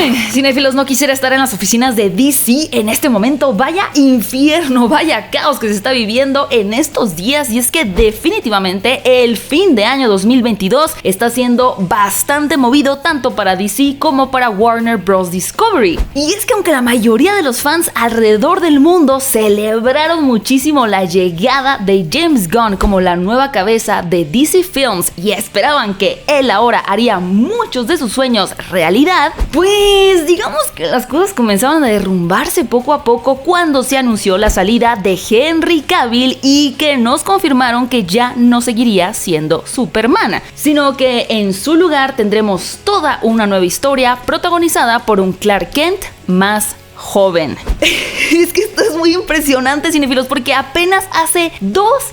Ay, cinéfilos, no quisiera estar en las oficinas de DC en este momento. Vaya infierno, vaya caos que se está viviendo en estos días. Y es que definitivamente el fin de año 2022 está siendo bastante movido tanto para DC como para Warner Bros. Discovery. Y es que aunque la mayoría de los fans alrededor del mundo celebraron muchísimo la llegada de James Gunn como la nueva cabeza de DC Films y esperaban que él ahora haría muchos de sus sueños realidad, pues digamos que las cosas comenzaron a derrumbarse poco a poco cuando se anunció la salida de Henry Cavill y que nos confirmaron que ya no seguiría siendo Superman, sino que en su lugar tendremos toda una nueva historia protagonizada por un Clark Kent más joven. Es que esto es muy impresionante, cinéfilos, porque apenas hace dos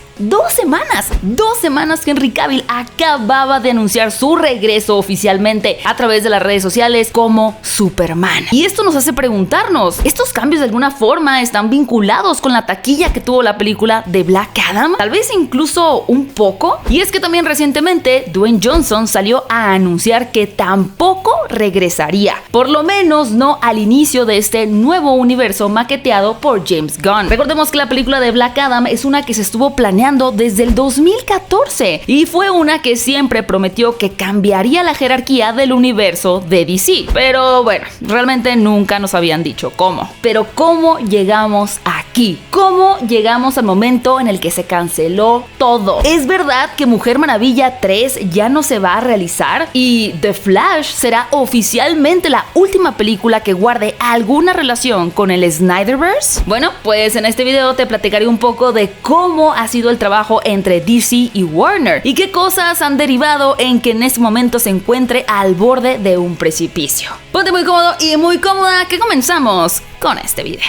semanas que Henry Cavill acababa de anunciar su regreso oficialmente a través de las redes sociales como Superman. Y esto nos hace preguntarnos, ¿estos cambios de alguna forma están vinculados con la taquilla que tuvo la película de Black Adam? Tal vez incluso un poco. Y es que también recientemente Dwayne Johnson salió a anunciar que tampoco regresaría, por lo menos no al inicio de este nuevo universo maqueteado por James Gunn. Recordemos que la película de Black Adam es una que se estuvo planeando desde el 2014 y fue una que siempre prometió que cambiaría la jerarquía del universo de DC. Pero bueno, realmente nunca nos habían dicho cómo. Pero ¿cómo llegamos aquí? ¿Cómo llegamos al momento en el que se canceló todo? ¿Es verdad que Mujer Maravilla 3 ya no se va a realizar? ¿Y The Flash será oficialmente la última película que guarde alguna relación con el Snyderverse? Bueno, pues en este video te platicaré un poco de cómo ha sido el trabajo entre DC y Warner y qué cosas han derivado en que en este momento se encuentre al borde de un precipicio. Ponte muy cómodo y muy cómoda que comenzamos con este video.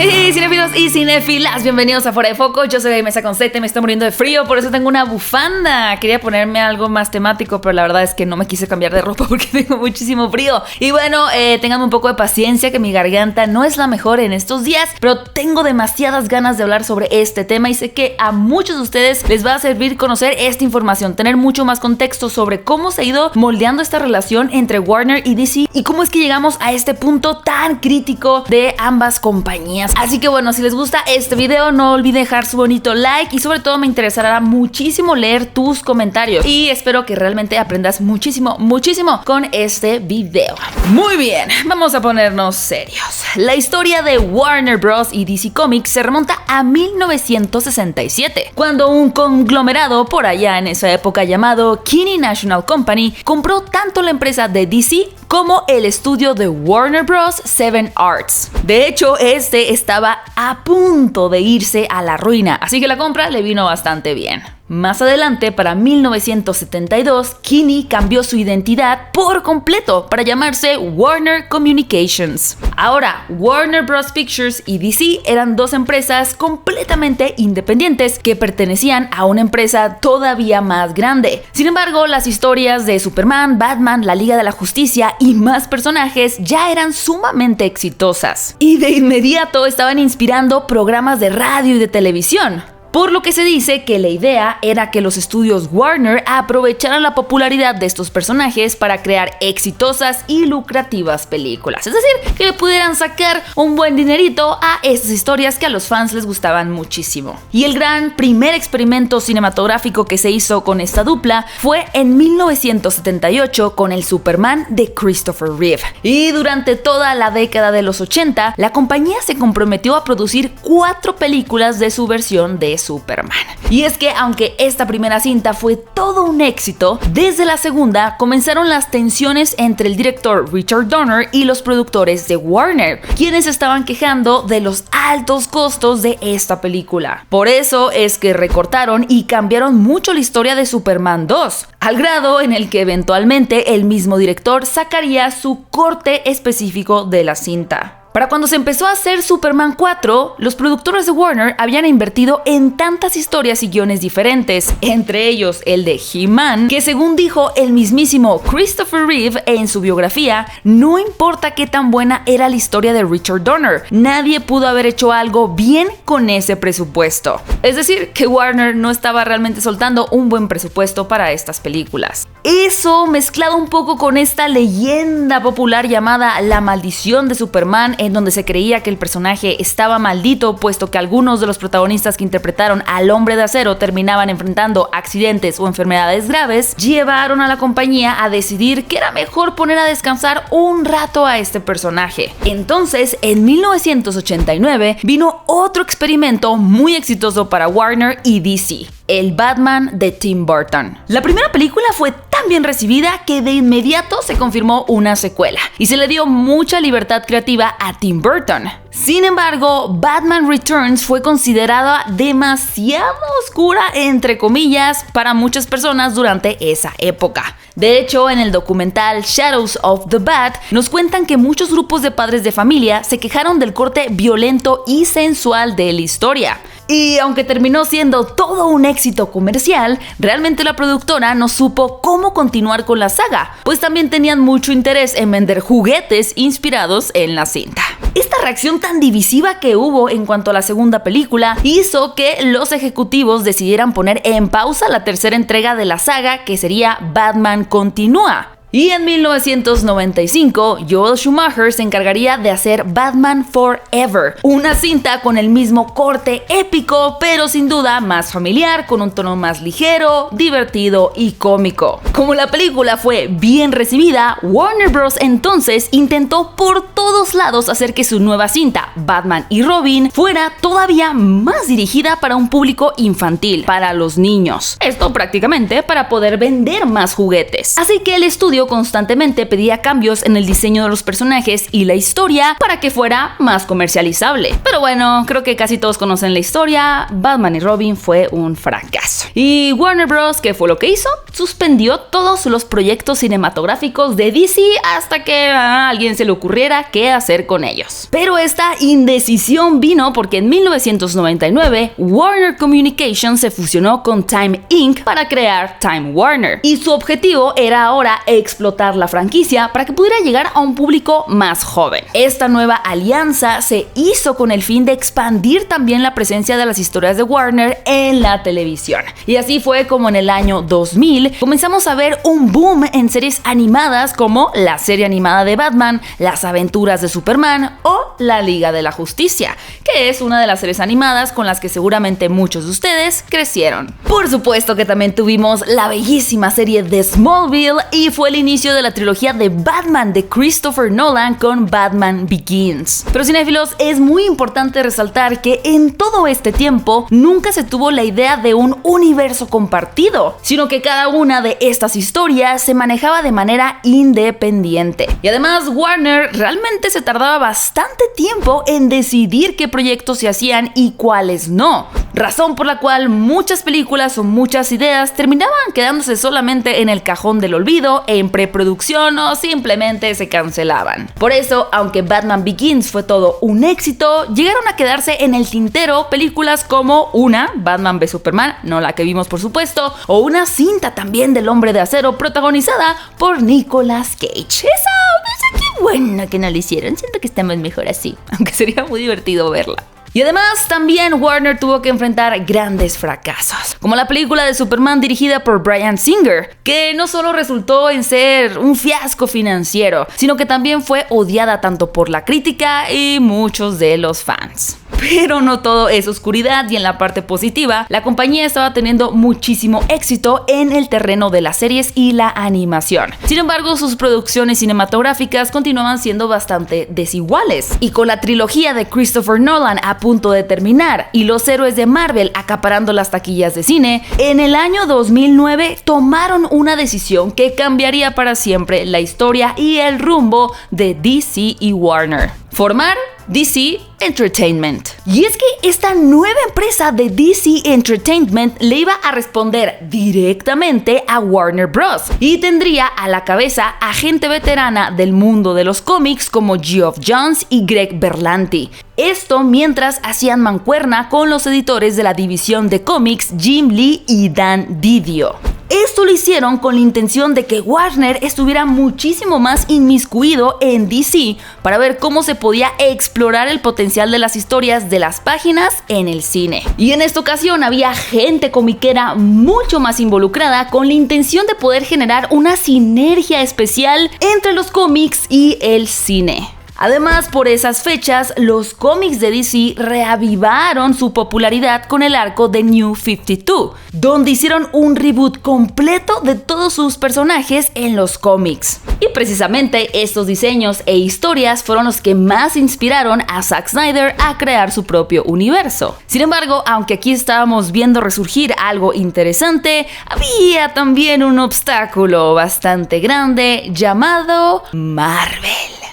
Hey, cinéfilos y cinéfilas, bienvenidos a Fuera de Foco. Yo soy Mesa Concete, me estoy muriendo de frío, por eso tengo una bufanda. Quería ponerme algo más temático, pero la verdad es que no me quise cambiar de ropa porque tengo muchísimo frío. Y bueno, tengan un poco de paciencia, que mi garganta no es la mejor en estos días, pero tengo demasiadas ganas de hablar sobre este tema y sé que a muchos de ustedes les va a servir conocer esta información, tener mucho más contexto sobre cómo se ha ido moldeando esta relación entre Warner y DC y cómo es que llegamos a este punto tan crítico de ambas compañías. Así que bueno, si les gusta este video, no olviden dejar su bonito like y sobre todo me interesará muchísimo leer tus comentarios y espero que realmente aprendas muchísimo con este video. Muy bien, vamos a ponernos serios. La historia de Warner Bros. Y DC Comics se remonta a 1967, cuando un conglomerado por allá en esa época llamado Kinney National Company compró tanto la empresa de DC como el estudio de Warner Bros. Seven Arts. De hecho, este estaba a punto de irse a la ruina, así que la compra le vino bastante bien. Más adelante, para 1972, Kinney cambió su identidad por completo para llamarse Warner Communications. Ahora, Warner Bros. Pictures y DC eran dos empresas completamente independientes que pertenecían a una empresa todavía más grande. Sin embargo, las historias de Superman, Batman, la Liga de la Justicia y más personajes ya eran sumamente exitosas. Y de inmediato estaban inspirando programas de radio y de televisión. Por lo que se dice que la idea era que los estudios Warner aprovecharan la popularidad de estos personajes para crear exitosas y lucrativas películas. Es decir, que pudieran sacar un buen dinerito a estas historias que a los fans les gustaban muchísimo. Y el gran primer experimento cinematográfico que se hizo con esta dupla fue en 1978 con el Superman de Christopher Reeve. Y durante toda la década de los 80, la compañía se comprometió a producir 4 películas de su versión de Superman. Y es que aunque esta primera cinta fue todo un éxito, desde la segunda comenzaron las tensiones entre el director Richard Donner y los productores de Warner, quienes estaban quejando de los altos costos de esta película. Por eso es que recortaron y cambiaron mucho la historia de Superman 2, al grado en el que eventualmente el mismo director sacaría su corte específico de la cinta. Para cuando se empezó a hacer Superman 4, los productores de Warner habían invertido en tantas historias y guiones diferentes, entre ellos el de He-Man, que según dijo el mismísimo Christopher Reeve en su biografía, no importa qué tan buena era la historia de Richard Donner, nadie pudo haber hecho algo bien con ese presupuesto. Es decir, que Warner no estaba realmente soltando un buen presupuesto para estas películas. Eso, mezclado un poco con esta leyenda popular llamada La Maldición de Superman, en donde se creía que el personaje estaba maldito, puesto que algunos de los protagonistas que interpretaron al Hombre de Acero terminaban enfrentando accidentes o enfermedades graves, llevaron a la compañía a decidir que era mejor poner a descansar un rato a este personaje. Entonces, en 1989, vino otro experimento muy exitoso para Warner y DC: el Batman de Tim Burton. La primera película fue tan bien recibida que de inmediato se confirmó una secuela y se le dio mucha libertad creativa a Tim Burton. Sin embargo, Batman Returns fue considerada demasiado oscura, entre comillas, para muchas personas durante esa época. De hecho, en el documental Shadows of the Bat, nos cuentan que muchos grupos de padres de familia se quejaron del corte violento y sensual de la historia. Y aunque terminó siendo todo un éxito comercial, realmente la productora no supo cómo continuar con la saga, pues también tenían mucho interés en vender juguetes inspirados en la cinta. Esta reacción tan divisiva que hubo en cuanto a la segunda película hizo que los ejecutivos decidieran poner en pausa la tercera entrega de la saga, que sería Batman Continúa. Y en 1995, Joel Schumacher se encargaría de hacer Batman Forever, una cinta con el mismo corte épico, pero sin duda más familiar, con un tono más ligero, divertido y cómico. Como la película fue bien recibida, Warner Bros. Entonces intentó por todos lados hacer que su nueva cinta, Batman y Robin, fuera todavía más dirigida para un público infantil, para los niños. Esto prácticamente para poder vender más juguetes. Así que el estudio constantemente pedía cambios en el diseño de los personajes y la historia para que fuera más comercializable. Pero bueno, creo que casi todos conocen la historia. Batman y Robin fue un fracaso. Y Warner Bros., ¿qué fue lo que hizo? Suspendió todos los proyectos cinematográficos de DC hasta que a alguien se le ocurriera qué hacer con ellos. Pero esta indecisión vino porque en 1999 Warner Communications se fusionó con Time Inc. para crear Time Warner. Y su objetivo era ahora explotar la franquicia para que pudiera llegar a un público más joven. Esta nueva alianza se hizo con el fin de expandir también la presencia de las historias de Warner en la televisión. Y así fue como en el año 2000 comenzamos a ver un boom en series animadas como la serie animada de Batman, Las Aventuras de Superman o La Liga de la Justicia, que es una de las series animadas con las que seguramente muchos de ustedes crecieron. Por supuesto que también tuvimos la bellísima serie de Smallville y fue el inicio de la trilogía de Batman de Christopher Nolan con Batman Begins. Pero cinéfilos, es muy importante resaltar que en todo este tiempo nunca se tuvo la idea de un universo compartido, sino que cada una de estas historias se manejaba de manera independiente. Y además Warner realmente se tardaba bastante tiempo en decidir qué proyectos se hacían y cuáles no, razón por la cual muchas películas o muchas ideas terminaban quedándose solamente en el cajón del olvido, en preproducción o simplemente se cancelaban. Por eso, aunque Batman Begins fue todo un éxito, llegaron a quedarse en el tintero películas como una, Batman v Superman, no la que vimos por supuesto, o una cinta también del Hombre de Acero protagonizada por Nicolas Cage. Esa qué bueno que no lo hicieron, siento que estamos mejor así, aunque sería muy divertido verla. Y además también Warner tuvo que enfrentar grandes fracasos, como la película de Superman dirigida por Bryan Singer, que no solo resultó en ser un fiasco financiero, sino que también fue odiada tanto por la crítica y muchos de los fans. Pero no todo es oscuridad y en la parte positiva, la compañía estaba teniendo muchísimo éxito en el terreno de las series y la animación. Sin embargo, sus producciones cinematográficas continuaban siendo bastante desiguales. Y con la trilogía de Christopher Nolan a punto de terminar y los héroes de Marvel acaparando las taquillas de cine, en el año 2009 tomaron una decisión que cambiaría para siempre la historia y el rumbo de DC y Warner: formar DC Entertainment. Y es que esta nueva empresa de DC Entertainment le iba a responder directamente a Warner Bros. Y tendría a la cabeza a gente veterana del mundo de los cómics como Geoff Johns y Greg Berlanti. Esto mientras hacían mancuerna con los editores de la división de cómics Jim Lee y Dan Didio. Esto lo hicieron con la intención de que Warner estuviera muchísimo más inmiscuido en DC para ver cómo se podía explorar el potencial de las historias de las páginas en el cine. Y en esta ocasión había gente comiquera mucho más involucrada con la intención de poder generar una sinergia especial entre los cómics y el cine. Además, por esas fechas, los cómics de DC reavivaron su popularidad con el arco de New 52, donde hicieron un reboot completo de todos sus personajes en los cómics. Y precisamente estos diseños e historias fueron los que más inspiraron a Zack Snyder a crear su propio universo. Sin embargo, aunque aquí estábamos viendo resurgir algo interesante, había también un obstáculo bastante grande llamado Marvel.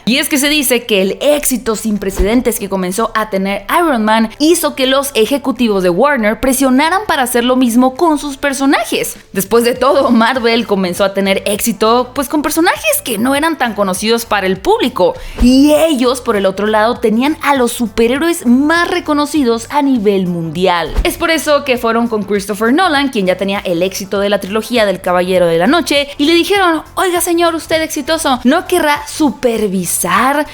Y es que se dice que el éxito sin precedentes que comenzó a tener Iron Man hizo que los ejecutivos de Warner presionaran para hacer lo mismo con sus personajes. Después de todo, Marvel comenzó a tener éxito pues con personajes que no eran tan conocidos para el público. Y ellos, por el otro lado, tenían a los superhéroes más reconocidos a nivel mundial. Es por eso que fueron con Christopher Nolan, quien ya tenía el éxito de la trilogía del Caballero de la Noche, y le dijeron: oiga señor, usted exitoso, ¿no querrá supervisar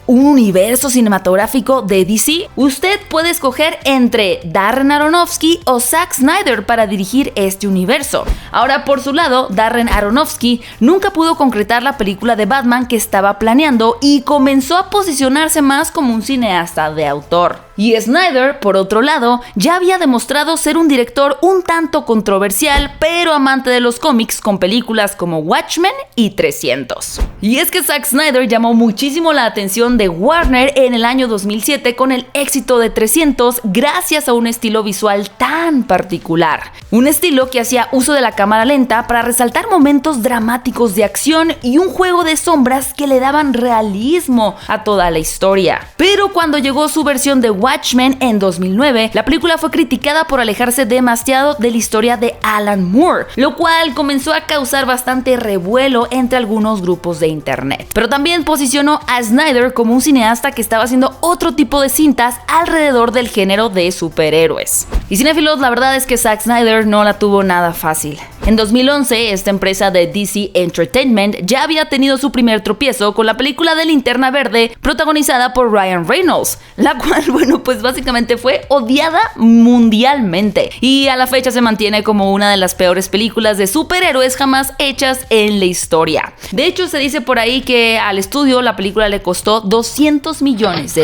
un universo cinematográfico de DC? Usted puede escoger entre Darren Aronofsky o Zack Snyder para dirigir este universo. Ahora, por su lado, Darren Aronofsky nunca pudo concretar la película de Batman que estaba planeando y comenzó a posicionarse más como un cineasta de autor. Y Snyder, por otro lado, ya había demostrado ser un director un tanto controversial, pero amante de los cómics, con películas como Watchmen y 300. Y es que Zack Snyder llamó muchísimo la atención de Warner en el año 2007 con el éxito de 300 gracias a un estilo visual tan particular. Un estilo que hacía uso de la cámara lenta para resaltar momentos dramáticos de acción y un juego de sombras que le daban realismo a toda la historia. Pero cuando llegó su versión de Watchmen en 2009, la película fue criticada por alejarse demasiado de la historia de Alan Moore, lo cual comenzó a causar bastante revuelo entre algunos grupos de internet. Pero también posicionó a Snyder como un cineasta que estaba haciendo otro tipo de cintas alrededor del género de superhéroes. Y cinéfilos, la verdad es que Zack Snyder no la tuvo nada fácil. En 2011, esta empresa de DC Entertainment ya había tenido su primer tropiezo con la película de Linterna Verde, protagonizada por Ryan Reynolds, la cual, pues básicamente fue odiada mundialmente. Y a la fecha se mantiene como una de las peores películas de superhéroes jamás hechas en la historia. De hecho, se dice por ahí que al estudio la película le costó $200 millones.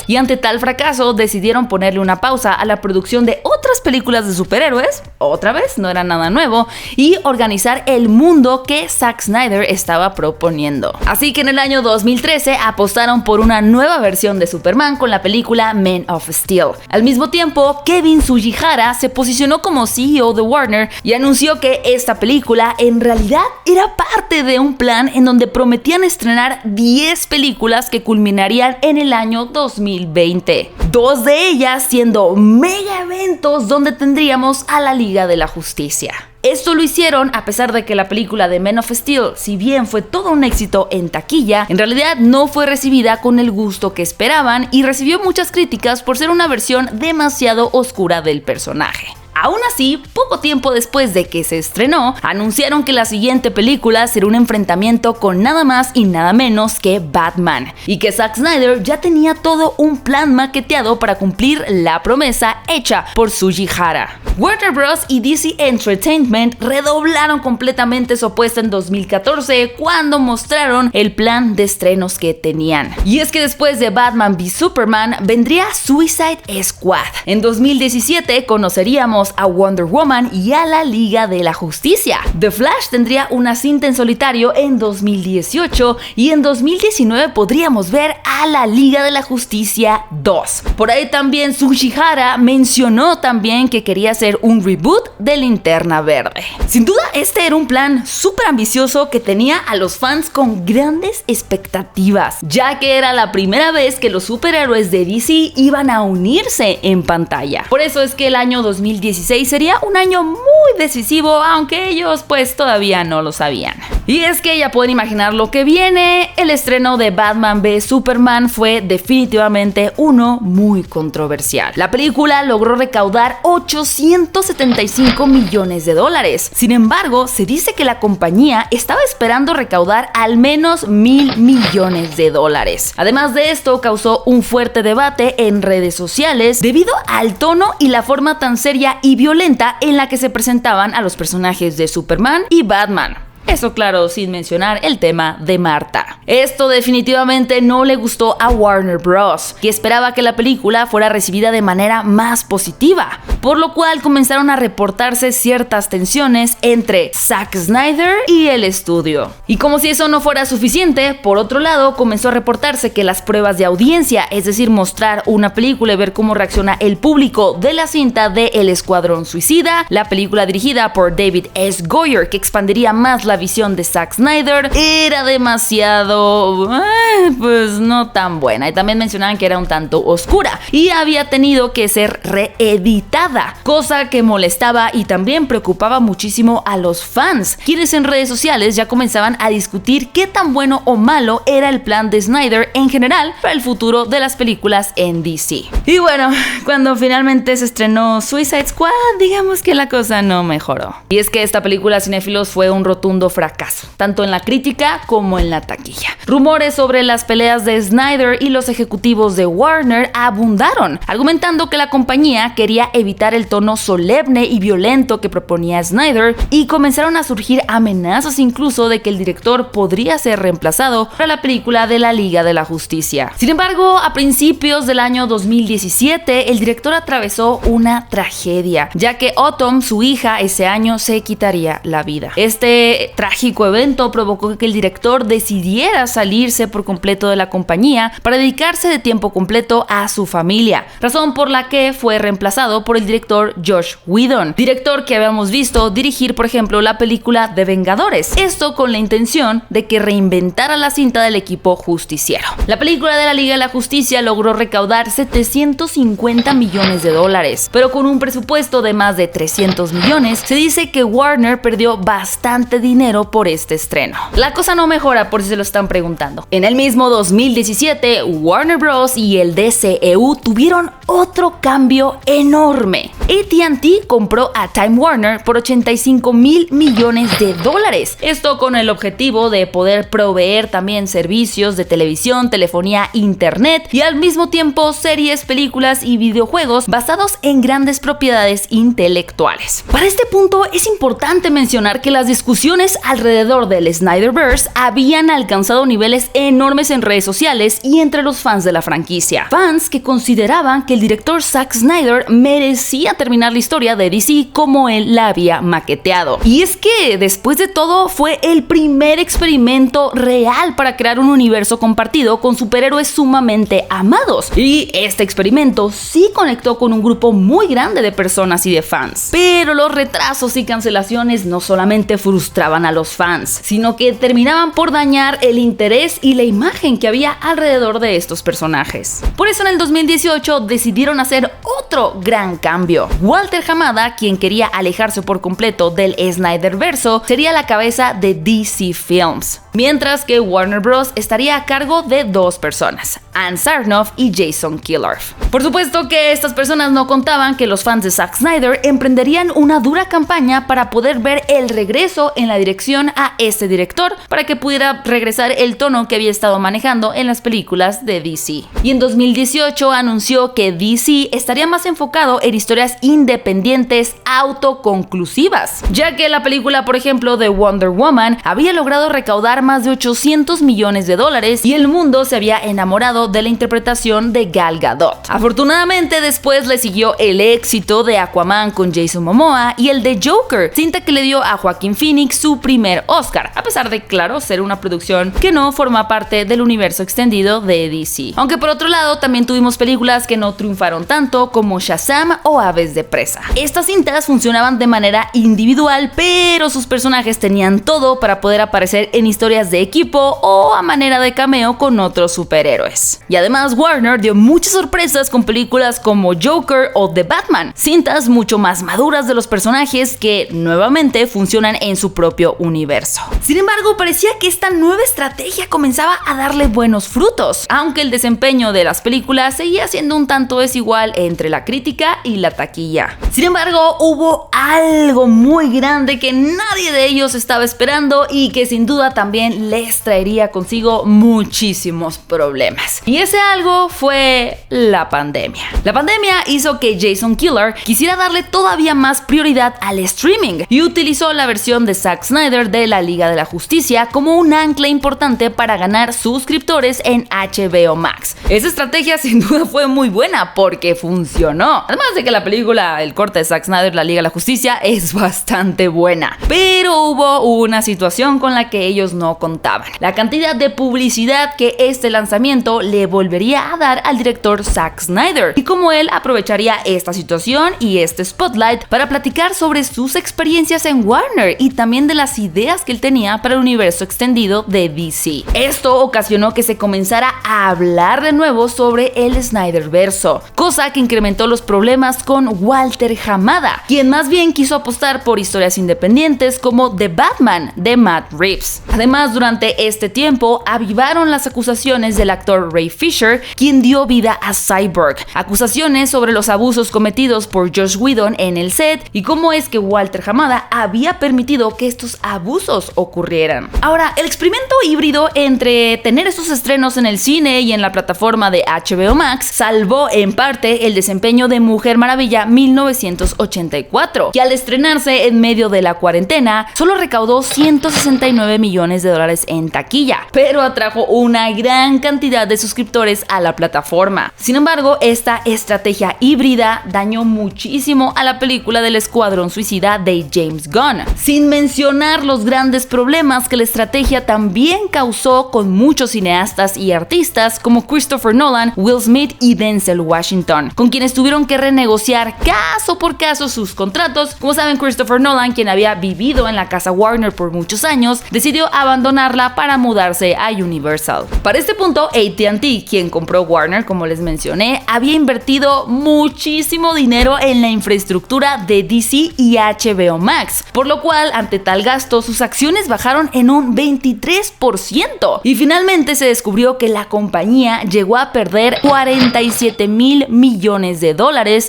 Y ante tal fracaso, decidieron ponerle una pausa a la producción de otras películas de superhéroes, otra vez, no era nada nuevo, y organizar el mundo que Zack Snyder estaba proponiendo. Así que en el año 2013 apostaron por una nueva versión de Superman con la película Man of Steel. Al mismo tiempo, Kevin Tsujihara se posicionó como CEO de Warner y anunció que esta película en realidad era parte de un plan en donde prometían estrenar 10 películas que culminarían en el año 2020. 2 de ellas siendo mega eventos donde tendríamos a la Liga de la Justicia. Esto lo hicieron a pesar de que la película de Man of Steel, si bien fue todo un éxito en taquilla, en realidad no fue recibida con el gusto que esperaban y recibió muchas críticas por ser una versión demasiado oscura del personaje. Aún así, poco tiempo después de que se estrenó, anunciaron que la siguiente película será un enfrentamiento con nada más y nada menos que Batman, y que Zack Snyder ya tenía todo un plan maqueteado para cumplir la promesa hecha por Tsujihara. Warner Bros. Y DC Entertainment redoblaron completamente su apuesta en 2014 cuando mostraron el plan de estrenos que tenían. Y es que después de Batman v Superman vendría Suicide Squad. En 2017 conoceríamos tendríamos a Wonder Woman y a la Liga de la Justicia. The Flash tendría una cinta en solitario en 2018 y en 2019 podríamos ver a la Liga de la Justicia 2. Por ahí también Tsuchihara mencionó también que quería hacer un reboot de Linterna Verde. Sin duda este era un plan súper ambicioso que tenía a los fans con grandes expectativas, ya que era la primera vez que los superhéroes de DC iban a unirse en pantalla. Por eso es que el año 2016 sería un año muy decisivo, aunque ellos pues todavía no lo sabían. Y es que ya pueden imaginar lo que viene. El estreno de Batman v Superman fue definitivamente uno muy controversial. La película logró recaudar 875 millones de dólares. Sin embargo, se dice que la compañía estaba esperando recaudar al menos 1,000 millones de dólares. Además de esto, causó un fuerte debate en redes sociales debido al tono y la forma tan seria y violenta en la que se presentaban a los personajes de Superman y Batman. Eso claro, sin mencionar el tema de Marta. Esto definitivamente no le gustó a Warner Bros., que esperaba que la película fuera recibida de manera más positiva, por lo cual comenzaron a reportarse ciertas tensiones entre Zack Snyder y el estudio. Y como si eso no fuera suficiente, por otro lado comenzó a reportarse que las pruebas de audiencia, es decir, mostrar una película y ver cómo reacciona el público de la cinta de El Escuadrón Suicida, la película dirigida por David S. Goyer, que expandiría más la visión de Zack Snyder, era demasiado, pues no tan buena. Y también mencionaban que era un tanto oscura y había tenido que ser reeditada, cosa que molestaba y también preocupaba muchísimo a los fans, quienes en redes sociales ya comenzaban a discutir qué tan bueno o malo era el plan de Snyder en general para el futuro de las películas en DC. Y bueno, cuando finalmente se estrenó Suicide Squad, digamos que la cosa no mejoró. Y es que esta película, cinéfilos, fue un rotundo fracaso, tanto en la crítica como en la taquilla. Rumores sobre las peleas de Snyder y los ejecutivos de Warner abundaron, argumentando que la compañía quería evitar el tono solemne y violento que proponía Snyder, y comenzaron a surgir amenazas incluso de que el director podría ser reemplazado para la película de la Liga de la Justicia. Sin embargo, a principios del año 2017, el director atravesó una tragedia, ya que Autumn, su hija, ese año se quitaría la vida. Este trágico evento provocó que el director decidiera salirse por completo de la compañía para dedicarse de tiempo completo a su familia, razón por la que fue reemplazado por el director Joss Whedon, director que habíamos visto dirigir, por ejemplo, la película de Vengadores, esto con la intención de que reinventara la cinta del equipo justiciero. La película de la Liga de la Justicia logró recaudar 750 millones de dólares, pero con un presupuesto de más de 300 millones, se dice que Warner perdió bastante dinero por este estreno. La cosa no mejora, por si se lo están preguntando. En el mismo 2017, Warner Bros. Y el DCEU tuvieron otro cambio enorme. AT&T compró a Time Warner por 85,000 millones de dólares. Esto con el objetivo de poder proveer también servicios de televisión, telefonía, internet y al mismo tiempo series, películas y videojuegos basados en grandes propiedades intelectuales. Para este punto es importante mencionar que las discusiones alrededor del Snyderverse habían alcanzado niveles enormes en redes sociales y entre los fans de la franquicia. Fans que consideraban que el director Zack Snyder merecía terminar la historia de DC como él la había maqueteado. Y es que, después de todo, fue el primer experimento real para crear un universo compartido con superhéroes sumamente amados. Y este experimento sí conectó con un grupo muy grande de personas y de fans. Pero los retrasos y cancelaciones no solamente frustraban a los fans, sino que terminaban por dañar el interés y la imagen que había alrededor de estos personajes. Por eso en el 2018 decidieron hacer otro gran cambio. Walter Hamada, quien quería alejarse por completo del Snyderverso, sería la cabeza de DC Films, mientras que Warner Bros. Estaría a cargo de dos personas, Ann Sarnoff y Jason Kilorf. Por supuesto que estas personas no contaban que los fans de Zack Snyder emprenderían una dura campaña para poder ver el regreso en la dirección dirección a este director para que pudiera regresar el tono que había estado manejando en las películas de DC. Y en 2018 anunció que DC estaría más enfocado en historias independientes autoconclusivas, ya que la película, por ejemplo, de Wonder Woman había logrado recaudar más de $800 millones y el mundo se había enamorado de la interpretación de Gal Gadot. Afortunadamente, después le siguió el éxito de Aquaman con Jason Momoa y el de Joker, cinta que le dio a Joaquin Phoenix su primer Oscar, a pesar de, claro, ser una producción que no forma parte del universo extendido de DC. Aunque por otro lado, también tuvimos películas que no triunfaron tanto, como Shazam o Aves de Presa. Estas cintas funcionaban de manera individual, pero sus personajes tenían todo para poder aparecer en historias de equipo o a manera de cameo con otros superhéroes. Y además Warner dio muchas sorpresas con películas como Joker o The Batman, cintas mucho más maduras de los personajes que nuevamente funcionan en su propio universo. Sin embargo, parecía que esta nueva estrategia comenzaba a darle buenos frutos, aunque el desempeño de las películas seguía siendo un tanto desigual entre la crítica y la taquilla. Sin embargo, hubo algo muy grande que nadie de ellos estaba esperando y que sin duda también les traería consigo muchísimos problemas. Y ese algo fue la pandemia. La pandemia hizo que Jason Kilar quisiera darle todavía más prioridad al streaming y utilizó la versión de Zack Snyder de la Liga de la Justicia como un ancla importante para ganar suscriptores en HBO Max. Esa estrategia sin duda fue muy buena porque funcionó. Además de que la película, el corte de Zack Snyder, la Liga de la Justicia, es bastante buena. Pero hubo una situación con la que ellos no contaban: la cantidad de publicidad que este lanzamiento le volvería a dar al director Zack Snyder y cómo él aprovecharía esta situación y este spotlight para platicar sobre sus experiencias en Warner y también de las ideas que él tenía para el universo extendido de DC. Esto ocasionó que se comenzara a hablar de nuevo sobre el Snyderverso, cosa que incrementó los problemas con Walter Hamada, quien más bien quiso apostar por historias independientes como The Batman de Matt Reeves. Además, durante este tiempo avivaron las acusaciones del actor Ray Fisher, quien dio vida a Cyborg, acusaciones sobre los abusos cometidos por Joss Whedon en el set y cómo es que Walter Hamada había permitido que estos abusos ocurrieran. Ahora, el experimento híbrido entre tener estos estrenos en el cine y en la plataforma de HBO Max salvó en parte el desempeño de Mujer Maravilla 1984, que al estrenarse en medio de la cuarentena solo recaudó $169 millones en taquilla, pero atrajo una gran cantidad de suscriptores a la plataforma. Sin embargo, esta estrategia híbrida dañó muchísimo a la película del Escuadrón Suicida de James Gunn, sin mencionar los grandes problemas que la estrategia también causó con muchos cineastas y artistas como Christopher Nolan, Will Smith y Denzel Washington, con quienes tuvieron que renegociar caso por caso sus contratos. Como saben, Christopher Nolan, quien había vivido en la casa Warner por muchos años, decidió abandonarla para mudarse a Universal. Para este punto, AT&T, quien compró Warner, como les mencioné, había invertido muchísimo dinero en la infraestructura de DC y HBO Max, por lo cual, ante tal gasto, sus acciones bajaron en un 23%. Y finalmente se descubrió que la compañía llegó a perder $47,000 millones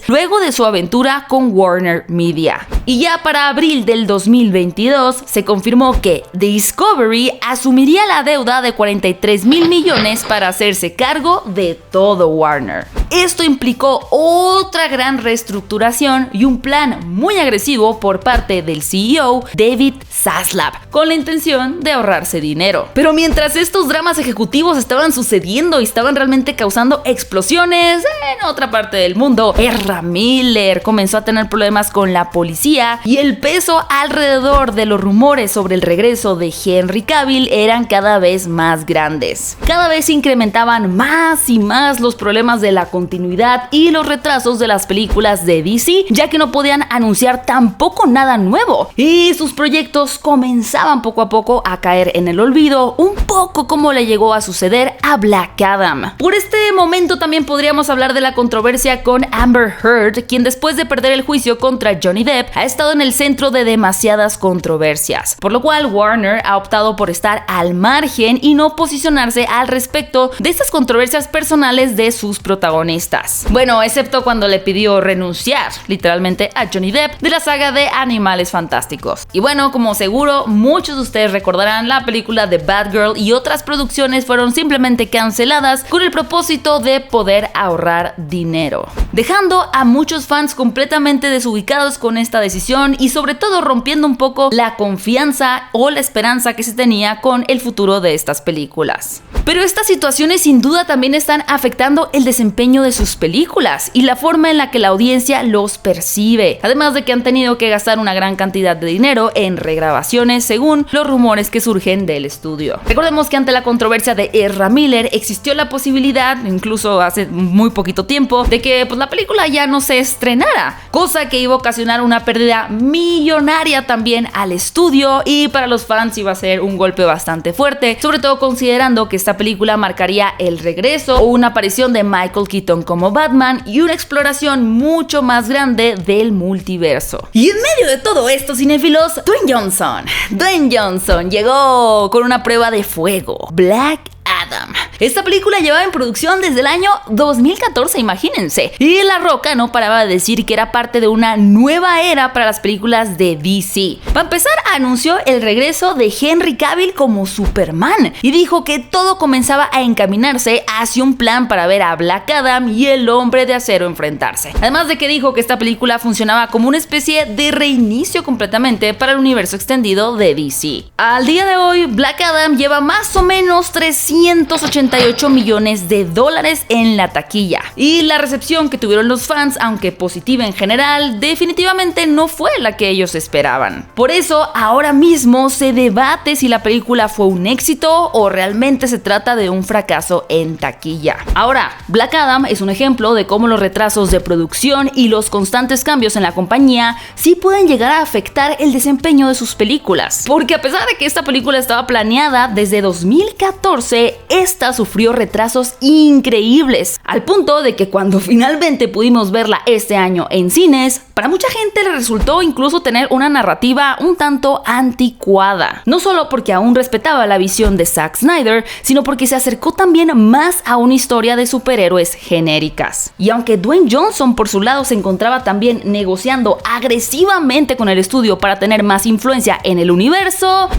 luego de su aventura con Warner Media. Y ya para abril del 2022 se confirmó que Discovery asumiría la deuda de $43,000 millones para hacerse cargo de todo Warner. Esto implicó otra gran reestructuración y un plan muy agresivo por parte del CEO David Zaslav, con la intención de ahorrarse dinero. Pero mientras estos dramas ejecutivos estaban sucediendo y estaban realmente causando explosiones en otra parte del mundo, Ezra Miller comenzó a tener problemas con la policía y el peso alrededor de los rumores sobre el regreso de Henry Cavill eran cada vez más grandes. Cada vez se incrementaban más y más los problemas de la continuidad y los retrasos de las películas de DC, ya que no podían anunciar tampoco nada nuevo y sus proyectos comenzaban poco a poco a caer en el olvido, un poco como le llegó a suceder a Black Adam. Por este momento también podríamos hablar de la controversia con Amber Heard, quien después de perder el juicio contra Johnny Depp ha estado en el centro de demasiadas controversias, por lo cual Warner ha optado por estar al margen y no posicionarse al respecto de estas controversias personales de sus protagonistas. protagonistas. Bueno, excepto cuando le pidió renunciar, literalmente, a Johnny Depp de la saga de Animales Fantásticos. Y bueno, como seguro muchos de ustedes recordarán, la película de Batgirl y otras producciones fueron simplemente canceladas con el propósito de poder ahorrar dinero, dejando a muchos fans completamente desubicados con esta decisión y sobre todo rompiendo un poco la confianza o la esperanza que se tenía con el futuro de estas películas. Pero estas situaciones sin duda también están afectando el desempeño de sus películas y la forma en la que la audiencia los percibe, además de que han tenido que gastar una gran cantidad de dinero en regrabaciones según los rumores que surgen del estudio. Recordemos que ante la controversia de Ezra Miller existió la posibilidad, incluso hace muy poquito tiempo, de que la película ya no se estrenara, cosa que iba a ocasionar una pérdida millonaria también al estudio y para los fans iba a ser un golpe bastante fuerte, sobre todo considerando que esta película marcaría el regreso o una aparición de Michael Keaton como Batman y una exploración mucho más grande del multiverso. Y en medio de todo esto, cinéfilos, Dwayne Johnson llegó con una prueba de fuego, Black Adam. Esta película llevaba en producción desde el año 2014, imagínense. Y La Roca no paraba de decir que era parte de una nueva era para las películas de DC. Para empezar, anunció el regreso de Henry Cavill como Superman y dijo que todo comenzaba a encaminarse hacia un plan para ver a Black Adam y el Hombre de Acero enfrentarse. Además de que dijo que esta película funcionaba como una especie de reinicio completamente para el universo extendido de DC. Al día de hoy, Black Adam lleva más o menos 388 millones de dólares en la taquilla. Y la recepción que tuvieron los fans, aunque positiva en general, definitivamente no fue la que ellos esperaban. Por eso, ahora mismo se debate si la película fue un éxito o realmente se trata de un fracaso en taquilla. Ahora, Black Adam es un ejemplo de cómo los retrasos de producción y los constantes cambios en la compañía sí pueden llegar a afectar el desempeño de sus películas. Porque a pesar de que esta película estaba planeada desde 2014, esta sufrió retrasos increíbles, al punto de que cuando finalmente pudimos verla este año en cines, para mucha gente le resultó incluso tener una narrativa un tanto anticuada. No solo porque aún respetaba la visión de Zack Snyder, sino porque se acercó también más a una historia de superhéroes genéricas. Y aunque Dwayne Johnson por su lado se encontraba también negociando agresivamente con el estudio para tener más influencia en el universo,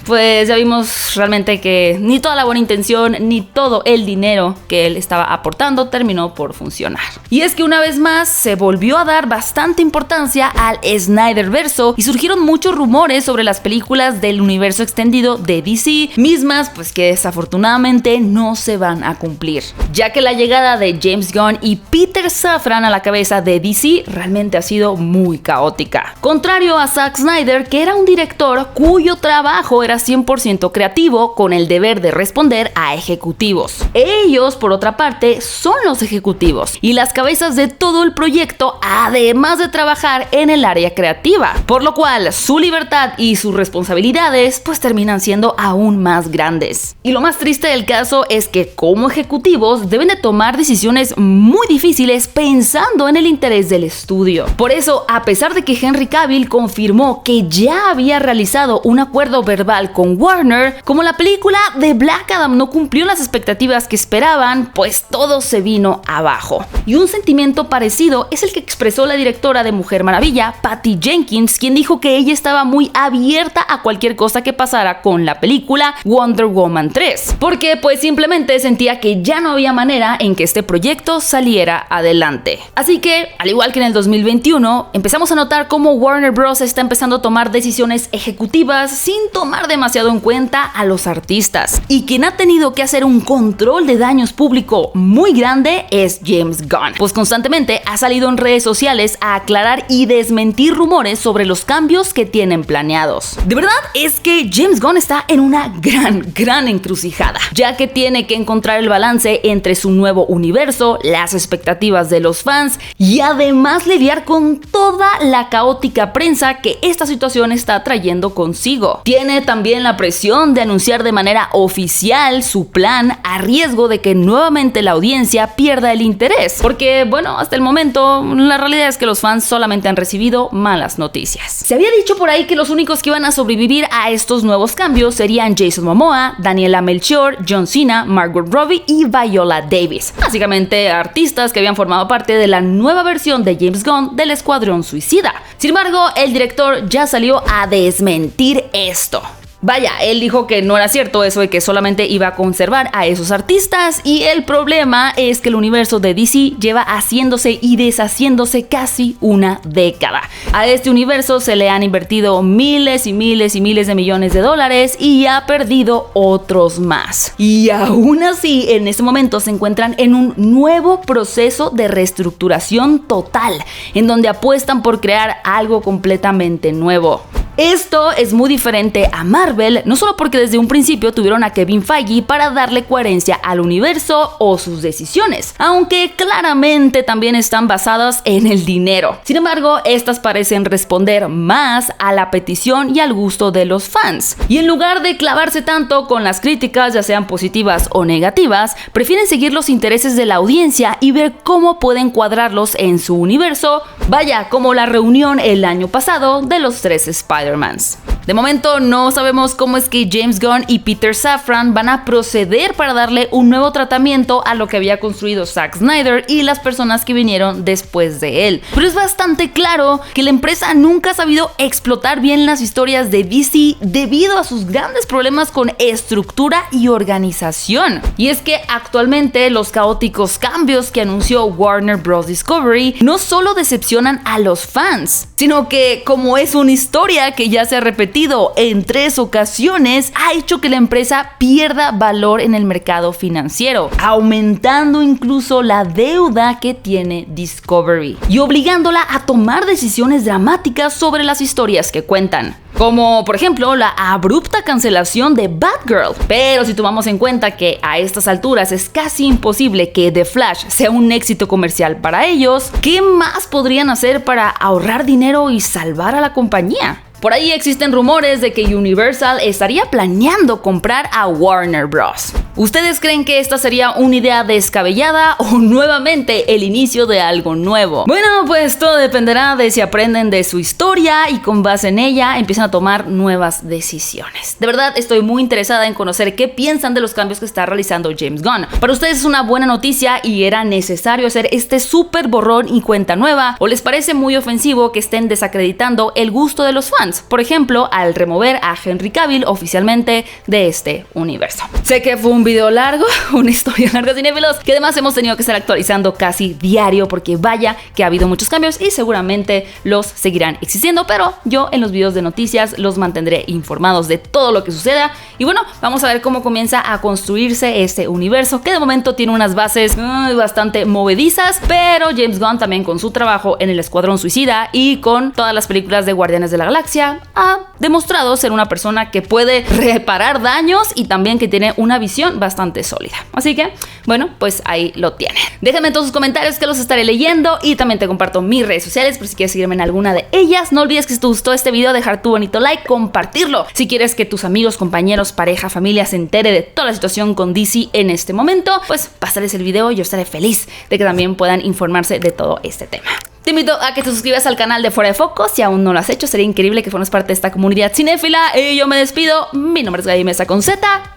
pues ya vimos realmente que ni toda la buena intención ni todo el dinero que él estaba aportando terminó por funcionar. Y es que una vez más se volvió a dar bastante importancia al Snyderverso y surgieron muchos rumores sobre las películas del universo extendido de DC, mismas pues que desafortunadamente no se van a cumplir, ya que la llegada de James Gunn y Peter Safran a la cabeza de DC realmente ha sido muy caótica. Contrario a Zack Snyder, que era un director cuyo trabajo era 100% creativo con el deber de responder a ejecutivos. Ellos, por otra parte, son los ejecutivos y las cabezas de todo el proyecto, además de trabajar en el área creativa, por lo cual su libertad y sus responsabilidades pues terminan siendo aún más grandes. Y lo más triste del caso es que como ejecutivos deben de tomar decisiones muy difíciles pensando en el interés del estudio. Por eso, a pesar de que Henry Cavill confirmó que ya había realizado un acuerdo verbal con Warner, como la película de Black Adam no cumplió las expectativas que esperaban, pues todo se vino abajo. Y un sentimiento parecido es el que expresó la directora de Mujer Maravilla, Patty Jenkins, quien dijo que ella estaba muy abierta a cualquier cosa que pasara con la película Wonder Woman 3, porque pues simplemente sentía que ya no había manera en que este proyecto saliera adelante. Así que, al igual que en el 2021, empezamos a notar cómo Warner Bros. Está empezando a tomar decisiones ejecutivas sin tomar demasiado en cuenta a los artistas. Y quien ha tenido que hacer un control de daños público muy grande es James Gunn, pues constantemente ha salido en redes sociales a aclarar y desmentir rumores sobre los cambios que tienen planeados. De verdad es que James Gunn está en una gran encrucijada, ya que tiene que encontrar el balance entre su nuevo universo, las expectativas de los fans y además lidiar con toda la caótica prensa que esta situación está trayendo consigo. Tiene también la presión de anunciar de manera oficial su plan a riesgo de que nuevamente la audiencia pierda el interés, porque bueno, hasta el momento la realidad es que los fans fans solamente han recibido malas noticias. Se había dicho por ahí que los únicos que iban a sobrevivir a estos nuevos cambios serían Jason Momoa, Daniela Melchior, John Cena, Margot Robbie y Viola Davis. Básicamente artistas que habían formado parte de la nueva versión de James Gunn del Escuadrón Suicida. Sin embargo, el director ya salió a desmentir esto. Vaya, él dijo que no era cierto eso de que solamente iba a conservar a esos artistas, y el problema es que el universo de DC lleva haciéndose y deshaciéndose casi una década. A este universo se le han invertido miles y miles y miles de millones de dólares y ha perdido otros más. Y aún así, en este momento se encuentran en un nuevo proceso de reestructuración total, en donde apuestan por crear algo completamente nuevo. Esto es muy diferente a Marvel, no solo porque desde un principio tuvieron a Kevin Feige para darle coherencia al universo o sus decisiones, aunque claramente también están basadas en el dinero. Sin embargo, estas parecen responder más a la petición y al gusto de los fans. Y en lugar de clavarse tanto con las críticas, ya sean positivas o negativas, prefieren seguir los intereses de la audiencia y ver cómo pueden cuadrarlos en su universo, vaya, como la reunión el año pasado de los 3 Spider-Mans. De momento no sabemos cómo es que James Gunn y Peter Safran van a proceder para darle un nuevo tratamiento a lo que había construido Zack Snyder y las personas que vinieron después de él. Pero es bastante claro que la empresa nunca ha sabido explotar bien las historias de DC debido a sus grandes problemas con estructura y organización. Y es que actualmente los caóticos cambios que anunció Warner Bros. Discovery no solo decepcionan a los fans, sino que, como es una historia que ya se ha repetido en 3 ocasiones, ha hecho que la empresa pierda valor en el mercado financiero, aumentando incluso la deuda que tiene Discovery y obligándola a tomar decisiones dramáticas sobre las historias que cuentan, como por ejemplo la abrupta cancelación de Batgirl. Pero si tomamos en cuenta que a estas alturas es casi imposible que The Flash sea un éxito comercial para ellos, ¿qué más podrían hacer para ahorrar dinero y salvar a la compañía? Por ahí existen rumores de que Universal estaría planeando comprar a Warner Bros. ¿Ustedes creen que esta sería una idea descabellada o nuevamente el inicio de algo nuevo? Bueno, pues todo dependerá de si aprenden de su historia y con base en ella empiezan a tomar nuevas decisiones. De verdad estoy muy interesada en conocer qué piensan de los cambios que está realizando James Gunn. Para ustedes es una buena noticia y era necesario hacer este súper borrón y cuenta nueva, o les parece muy ofensivo que estén desacreditando el gusto de los fans, por ejemplo al remover a Henry Cavill oficialmente de este universo. Sé que fue un video largo, una historia larga, cinéfilos, que además hemos tenido que estar actualizando casi diario porque vaya que ha habido muchos cambios y seguramente los seguirán existiendo, pero yo en los videos de noticias los mantendré informados de todo lo que suceda. Y bueno, vamos a ver cómo comienza a construirse este universo, que de momento tiene unas bases bastante movedizas, pero James Gunn también, con su trabajo en el Escuadrón Suicida y con todas las películas de Guardianes de la Galaxia, ha demostrado ser una persona que puede reparar daños y también que tiene una visión bastante sólida. Así que, bueno, pues ahí lo tienen. Déjenme en todos sus comentarios que los estaré leyendo, y también te comparto mis redes sociales por si quieres seguirme en alguna de ellas. No olvides que si te gustó este video, dejar tu bonito like, compartirlo. Si quieres que tus amigos, compañeros, pareja, familia se entere de toda la situación con DC en este momento, pues pásales el video y yo estaré feliz de que también puedan informarse de todo este tema. Te invito a que te suscribas al canal de Fuera de Foco si aún no lo has hecho. Sería increíble que formes parte de esta comunidad cinéfila. Y yo me despido. Mi nombre es Gaby Mesa con Z.